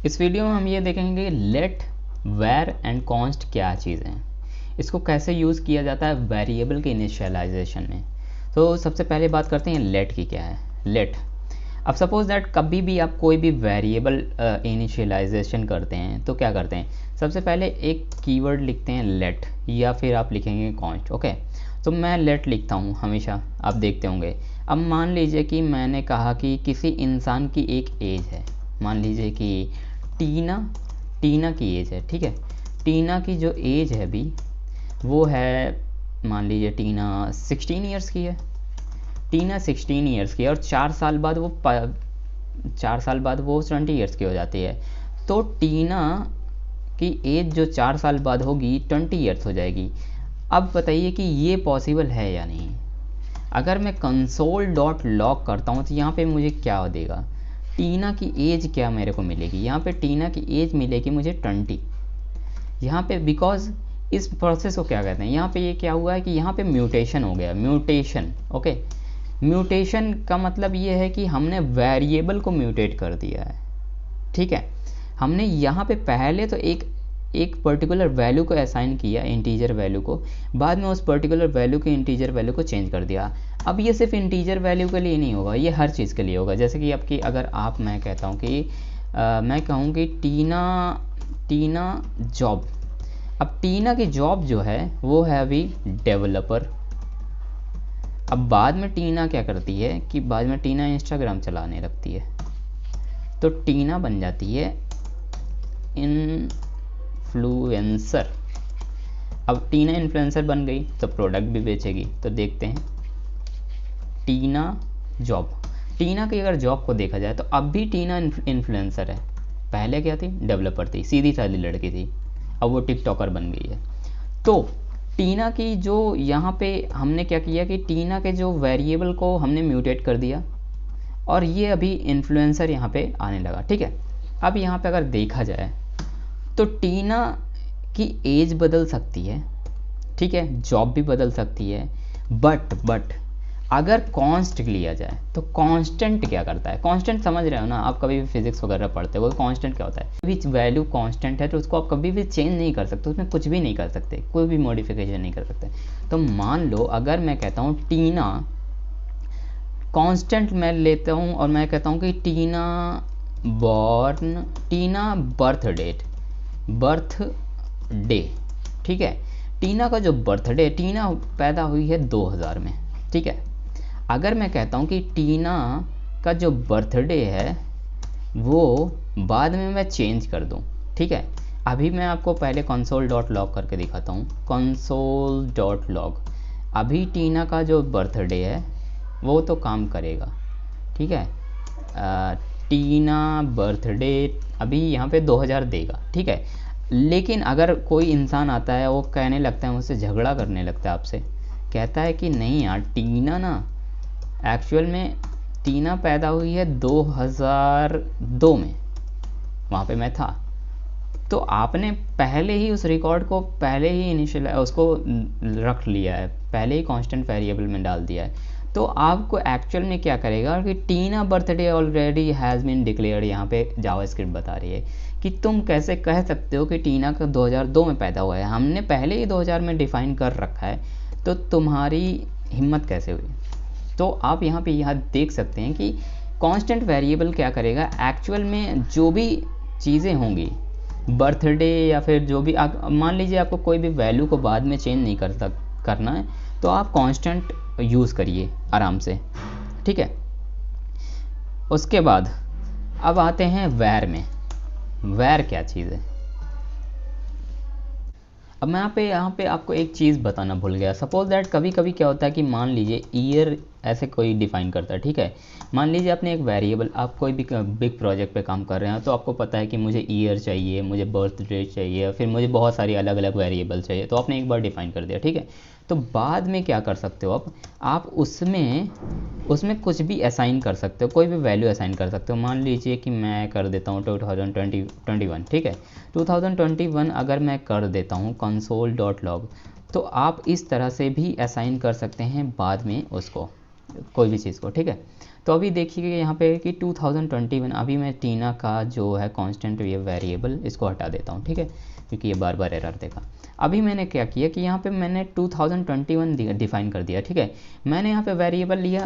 इस वीडियो में हम ये देखेंगे लेट, वेर एंड कॉन्स्ट क्या चीज़ हैं, इसको कैसे यूज़ किया जाता है वेरिएबल के इनिशियलाइजेशन में। तो सबसे पहले बात करते हैं लेट की क्या है। लेट, अब सपोज दैट कभी भी आप कोई भी वेरिएबल इनिशियलाइजेशन करते हैं तो क्या करते हैं, सबसे पहले एक कीवर्ड लिखते हैं लेट, या फिर आप लिखेंगे कॉन्स्ट। ओके, तो मैं लेट लिखता हूँ हमेशा, आप देखते होंगे। अब मान लीजिए कि मैंने कहा कि किसी इंसान की एक एज है, मान लीजिए कि टीना की एज है, ठीक है। टीना की जो एज है अभी वो है, मान लीजिए टीना 16 ईयर्स की है। टीना 16 ईयर्स की है और 4 साल बाद वो 20 ईयर्स की हो जाती है। तो टीना की एज जो 4 साल बाद होगी 20 ईयर्स हो जाएगी। अब बताइए कि ये पॉसिबल है या नहीं। अगर मैं कंसोल डॉट लॉग करता हूँ तो यहाँ पे मुझे क्या देगा, टीना की एज क्या मेरे को मिलेगी, यहाँ पे टीना की एज मिलेगी मुझे 20। यहाँ पे बिकॉज इस प्रोसेस को क्या कहते हैं, यहाँ पे ये क्या हुआ है कि यहाँ पे म्यूटेशन हो गया। म्यूटेशन, ओके, म्यूटेशन का मतलब ये है कि हमने वेरिएबल को म्यूटेट कर दिया है, ठीक है। हमने यहाँ पे पहले तो एक पर्टिकुलर वैल्यू को असाइन किया, इंटीजर वैल्यू को, बाद में उस पर्टिकुलर वैल्यू के इंटीजर वैल्यू को चेंज कर दिया। अब ये सिर्फ इंटीजर वैल्यू के लिए नहीं होगा, ये हर चीज़ के लिए होगा। जैसे कि आपकी अगर मैं कहता हूँ कि मैं कहूँ कि टीना जॉब, अब टीना की जॉब जो है वो है अभी डेवलपर। अब बाद में टीना क्या करती है कि बाद में टीना इंस्टाग्राम चलाने लगती है, तो टीना बन जाती है इन्फ्लुएंसर। अब टीना इन्फ्लुएंसर बन गई तो प्रोडक्ट भी बेचेगी। तो देखते हैं टीना जॉब, टीना की अगर जॉब को देखा जाए तो अब भी टीना इन्फ्लुएंसर है। पहले क्या थी, डेवलपर थी, सीधी सादी लड़की थी, अब वो टिकटॉकर बन गई है। तो टीना की जो यहाँ पे हमने क्या किया कि टीना के जो वेरिएबल को हमने म्यूटेट कर दिया और ये अभी इन्फ्लुएंसर यहाँ पे आने लगा, ठीक है। अब यहाँ पे अगर देखा जाए तो टीना की एज बदल सकती है, ठीक है, जॉब भी बदल सकती है, बट अगर कांस्ट लिया जाए तो कांस्टेंट क्या करता है। कांस्टेंट समझ रहे हो ना आप, कभी भी फिजिक्स वगैरह पढ़ते हो, कांस्टेंट क्या होता है, भी वैल्यू कांस्टेंट है तो उसको आप कभी भी चेंज नहीं कर सकते, उसमें कुछ भी नहीं कर सकते, कोई भी मॉडिफिकेशन नहीं कर सकते। तो मान लो अगर मैं कहता हूँ टीना कांस्टेंट मैं लेता हूँ और मैं कहता हूँ कि टीना बर्थडे, ठीक है। टीना का जो बर्थडे, टीना पैदा हुई है 2000 में, ठीक है। अगर मैं कहता हूँ कि टीना का जो बर्थडे है वो बाद में मैं चेंज कर दूँ, ठीक है। अभी मैं आपको पहले कंसोल डॉट लॉग करके दिखाता हूँ। कंसोल डॉट लॉग, अभी टीना का जो बर्थडे है वो तो काम करेगा, ठीक है। टीना बर्थडे अभी यहाँ पे 2000 देगा, ठीक है। लेकिन अगर कोई इंसान आता है वो कहने लगता है, मुझसे झगड़ा करने लगता है आपसे, कहता है कि नहीं यार टीना ना, एक्चुअल में टीना पैदा हुई है 2002 में, वहाँ पे मैं था। तो आपने पहले ही उस रिकॉर्ड को पहले ही इनिशियल उसको रख लिया है, पहले ही कांस्टेंट वेरिएबल में डाल दिया है। तो आपको एक्चुअल में क्या करेगा कि टीना birthday already has been declared, यहाँ पे जावास्क्रिप्ट बता रही है कि तुम कैसे कह सकते हो कि टीना का 2002 में पैदा हुआ है, हमने पहले ही 2000 में डिफ़ाइन कर रखा है, तो तुम्हारी हिम्मत कैसे हुई। तो आप यहाँ पे देख सकते हैं कि कांस्टेंट वेरिएबल क्या करेगा, एक्चुअल में जो भी चीज़ें होंगी, बर्थडे या फिर जो भी आप मान लीजिए आपको कोई भी वैल्यू को बाद में चेंज नहीं करना है तो आप कांस्टेंट यूज़ करिए आराम से, ठीक है। उसके बाद अब आते हैं वैर में। वैर क्या चीज़ है, अब मैं यहाँ पे आपको एक चीज़ बताना भूल गया। सपोज दैट कभी कभी क्या होता है कि मान लीजिए ईयर ऐसे कोई डिफ़ाइन करता है, ठीक है। मान लीजिए आपने एक वेरिएबल, आप कोई भी बिग प्रोजेक्ट पे काम कर रहे हैं तो आपको पता है कि मुझे ईयर चाहिए, मुझे बर्थ डेट चाहिए, फिर मुझे बहुत सारी अलग अलग वेरिएबल चाहिए, तो आपने एक बार डिफ़ाइन कर दिया, ठीक है। तो बाद में क्या कर सकते हो आप उसमें कुछ भी असाइन कर सकते हो, कोई भी वैल्यू असाइन कर सकते हो। मान लीजिए कि मैं कर देता हूँ 2021, ठीक है। 2021 अगर मैं कर देता हूँ कंसोल डॉट लॉग, तो आप इस तरह से भी असाइन कर सकते हैं बाद में उसको, कोई भी चीज़ को, ठीक है। तो अभी देखिए यहाँ पे कि 2021, अभी मैं टीना का जो है कांस्टेंट ये वेरिएबल इसको हटा देता हूँ, ठीक है, क्योंकि ये बार बार एरर देगा। अभी मैंने क्या किया कि यहाँ पे मैंने 2021 डिफाइन कर दिया, ठीक है। मैंने यहाँ पे वेरिएबल लिया,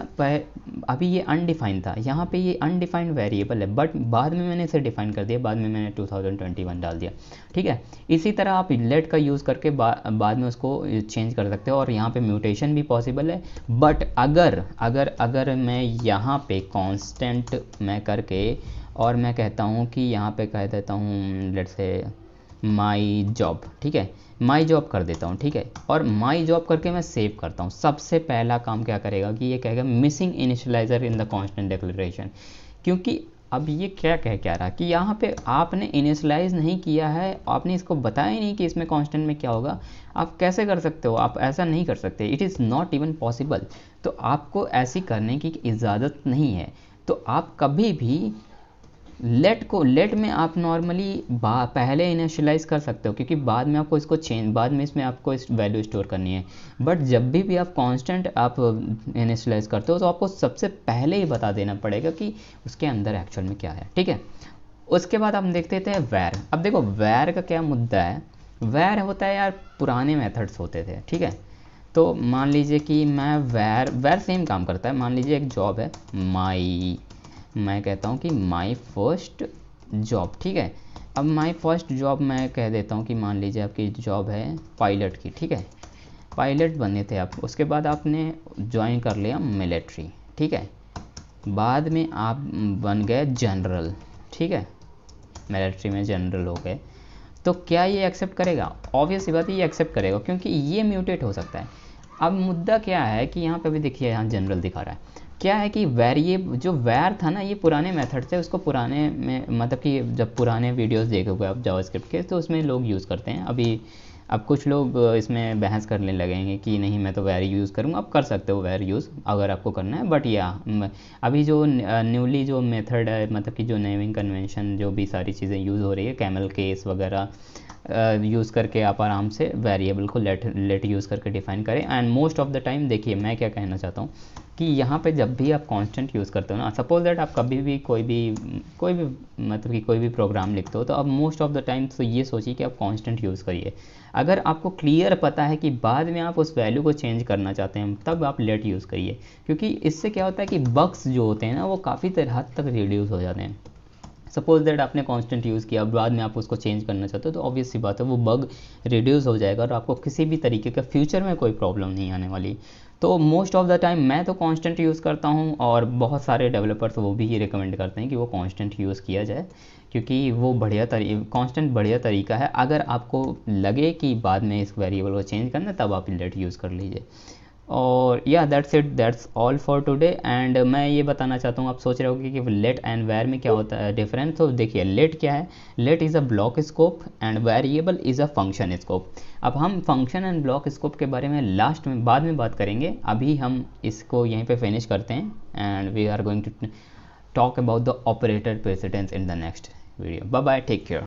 अभी ये अनडिफाइंड था, यहाँ पे ये अनडिफाइंड वेरिएबल है, बट बाद में मैंने इसे डिफाइन कर दिया, बाद में मैंने 2021 डाल दिया, ठीक है। इसी तरह आप लेट का यूज़ करके बाद में उसको चेंज कर सकते हो, और यहाँ पे म्यूटेशन भी पॉसिबल है। बट अगर मैं यहाँ पे कांस्टेंट मैं करके और मैं कहता हूँ कि यहाँ पे कह देता हूँ लेट्स से माई जॉब, ठीक है, माई जॉब कर देता हूँ, ठीक है, और माई जॉब करके मैं सेव करता हूँ, सबसे पहला काम क्या करेगा कि ये कहेगा missing initialiser in the constant declaration, क्योंकि अब ये क्या रहा कि यहाँ पे आपने इनिशियलाइज नहीं किया है, आपने इसको बताया ही नहीं कि इसमें कांस्टेंट में क्या होगा। आप कैसे कर सकते हो, आप ऐसा नहीं कर सकते, it is not even possible. तो आपको ऐसी करने की इजाज़त नहीं है। तो आप कभी भी लेट में आप नॉर्मली पहले इनिशियलाइज कर सकते हो, क्योंकि बाद में आपको इसको बाद में इसमें आपको इस वैल्यू स्टोर करनी है। बट जब भी आप कांस्टेंट आप इनिशियलाइज करते हो तो आपको सबसे पहले ही बता देना पड़ेगा कि उसके अंदर एक्चुअल में क्या है, ठीक है। उसके बाद हम देखते थे वैर। अब देखो वैर का क्या मुद्दा है, वैर होता है यार पुराने मेथड्स होते थे, ठीक है। तो मान लीजिए कि मैं वैर सेम काम करता है। मान लीजिए एक जॉब है मैं कहता हूँ कि माई फर्स्ट जॉब, ठीक है। अब माई फर्स्ट जॉब मैं कह देता हूँ कि मान लीजिए आपकी जॉब है पायलट की, ठीक है, पायलट बने थे आप। उसके बाद आपने ज्वाइन कर लिया मिलिट्री, ठीक है, बाद में आप बन गए जनरल, ठीक है, मिलिट्री में जनरल हो गए। तो क्या ये एक्सेप्ट करेगा? ऑब्वियस सी बात है ये एक्सेप्ट करेगा, क्योंकि ये म्यूटेट हो सकता है। अब मुद्दा क्या है कि यहाँ पे भी देखिए यहाँ जनरल दिखा रहा है, क्या है कि जो वैर था ना, ये पुराने मेथड से, उसको पुराने में मतलब कि जब पुराने वीडियोस देखोगे आप जावास्क्रिप्ट के तो उसमें लोग यूज़ करते हैं। अभी अब कुछ लोग इसमें बहस करने लगेंगे कि नहीं मैं तो वैर यूज़ करूँगा। आप कर सकते हो वैर यूज़ अगर आपको करना है, बट या अभी जो न्यूली जो मेथड है, मतलब कि जो नेमिंग कन्वेंशन जो भी सारी चीज़ें यूज़ हो रही है, कैमल केस वगैरह यूज़ करके आप आराम से वेरिएबल को लेट यूज़ करके डिफाइन करें। And most of the time देखिए मैं क्या कहना चाहता हूँ कि यहाँ पे जब भी आप कांस्टेंट यूज़ करते हो ना, सपोज दैट आप कभी भी कोई भी मतलब कि कोई भी प्रोग्राम लिखते हो, तो अब मोस्ट ऑफ द टाइम तो ये सोचिए कि आप कांस्टेंट यूज़ करिए। अगर आपको क्लियर पता है कि बाद में आप उस वैल्यू को चेंज करना चाहते हैं, तब आप लेट यूज़ करिए, क्योंकि इससे क्या होता है कि बग्स जो होते हैं ना वो काफ़ी हद तक रिड्यूस हो जाते हैं। सपोज दैट आपने कांस्टेंट यूज़ किया, बाद में आप उसको चेंज करना चाहते हो, तो ऑब्वियस सी बात है वो बग रिड्यूस हो जाएगा और आपको किसी भी तरीके का फ्यूचर में कोई प्रॉब्लम नहीं आने वाली। तो मोस्ट ऑफ द टाइम मैं तो कांस्टेंट यूज़ करता हूँ, और बहुत सारे डेवलपर्स वो भी ये रिकमेंड करते हैं कि वो कांस्टेंट यूज़ किया जाए, क्योंकि वो कांस्टेंट बढ़िया तरीका है। अगर आपको लगे कि बाद में इस वेरिएबल को चेंज करना, तब आप लेट यूज़ कर लीजिए। और या that's it, that's all for today. And मैं ये बताना चाहता हूँ, आप सोच रहे होगे कि लेट एंड वैर में क्या होता है डिफरेंस। तो देखिए लेट क्या है, let is a block scope and variable is a function scope. अब हम फंक्शन एंड ब्लॉक स्कोप के बारे में लास्ट में बाद में बात करेंगे, अभी हम इसको यहीं पे फिनिश करते हैं। And we are going to talk about the operator precedence in the next video. Bye bye, take care.